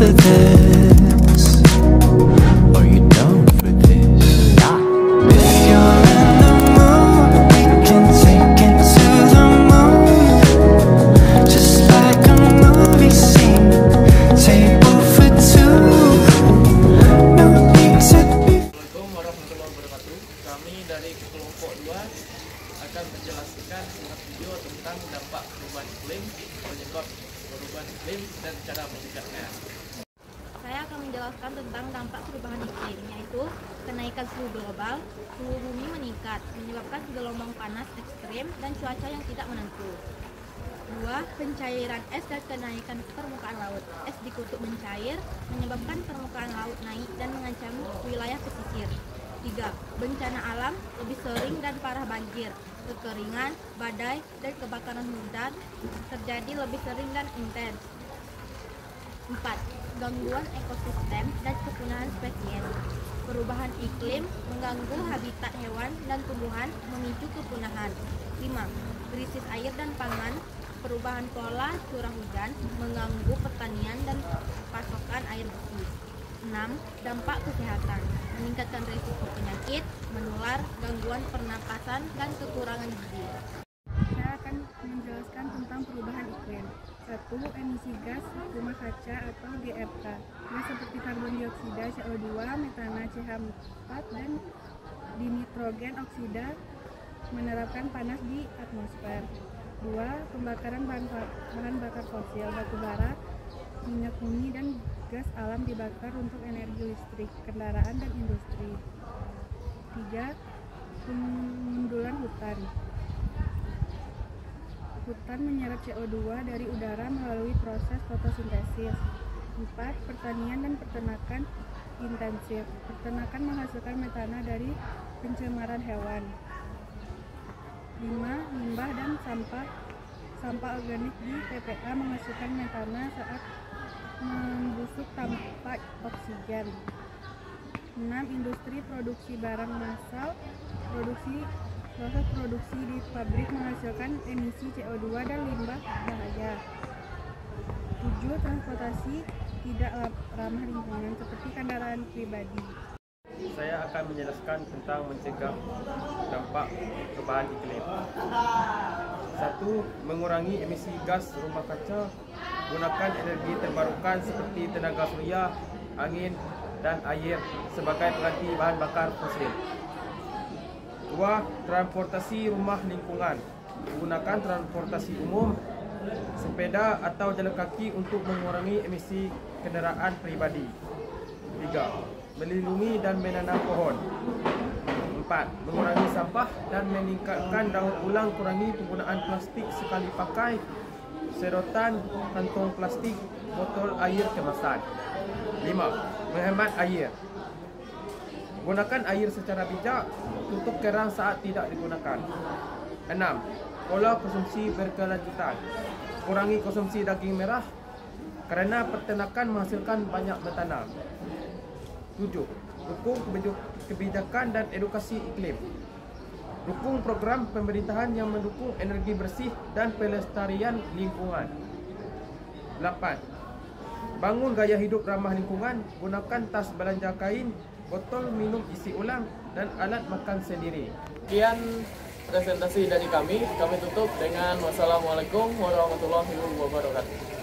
for this? Are you down for this? If you're in the mood, we can take it to the moon. Just like a movie scene, table for two. No need to be. Assalamualaikum warahmatullahi wabarakatuh. Kami dari kelompok 2 akan menjelaskan singkat video tentang dampak perubahan iklim, penyebab perubahan iklim, dan cara mencegahnya. Saya akan menjelaskan tentang dampak perubahan iklim, yaitu kenaikan suhu global, suhu bumi meningkat, menyebabkan gelombang panas ekstrim dan cuaca yang tidak menentu. 2. Pencairan es dan kenaikan permukaan laut. Es di kutub mencair, menyebabkan permukaan laut naik dan mengancam wilayah pesisir. 3. Bencana alam lebih sering dan parah banjir, kekeringan, badai, dan kebakaran hutan terjadi lebih sering dan intens. 4. Gangguan ekosistem dan kepunahan spesies. Perubahan iklim mengganggu habitat hewan dan tumbuhan, memicu kepunahan. 5. Krisis air dan pangan. Perubahan pola curah hujan mengganggu pertanian dan pasokan air bersih. 6. Dampak kesehatan, meningkatkan risiko penyakit menular, gangguan pernapasan, dan kekurangan gizi. Saya akan menjelaskan tentang perubahan iklim. 1. Emisi gas rumah kaca atau GRK. Gas seperti karbon dioksida, CO2, metana, CH4, dan dinitrogen oksida menerapkan panas di atmosfer. 2. Pembakaran bahan bakar fosil, batu bara, minyak bumi, dan gas alam dibakar untuk energi listrik, kendaraan, dan industri. 3. Pemundulan hutan. Hutan menyerap CO2 dari udara melalui proses fotosintesis. 4. Pertanian dan peternakan intensif. Peternakan menghasilkan metana dari pencemaran hewan. 5. Limbah dan sampah organik di TPA menghasilkan metana saat membusuk tanpa oksigen. 6. Industri produksi barang massal. Proses produksi di pabrik menghasilkan emisi CO2 dan limbah bahaya. 7. Transportasi tidak ramah lingkungan seperti kendaraan pribadi. Saya akan menjelaskan tentang mencegah dampak perubahan iklim. 1. Mengurangi emisi gas rumah kaca. Gunakan energi terbarukan seperti tenaga surya, angin, dan air sebagai pengganti bahan bakar fosil. 2. Transportasi ramah lingkungan. Gunakan transportasi umum, sepeda atau jalan kaki untuk mengurangi emisi kendaraan pribadi. 3. Melindungi dan menanam pohon. 4. Mengurangi sampah dan meningkatkan daur ulang. Kurangi penggunaan plastik sekali pakai, sedotan, kantong plastik, botol air kemasan. 5. Menghemat air. Gunakan air secara bijak, tutup keran saat tidak digunakan. 6. Pola konsumsi berkelanjutan. Kurangi konsumsi daging merah kerana peternakan menghasilkan banyak metana. 7. Dukung kebijakan dan edukasi iklim. Dukung program pemerintahan yang mendukung energi bersih dan pelestarian lingkungan. 8. Bangun gaya hidup ramah lingkungan. Gunakan tas belanja kain, botol minum isi ulang, dan alat makan sendiri. Sekian presentasi dari kami tutup dengan wassalamualaikum warahmatullahi wabarakatuh.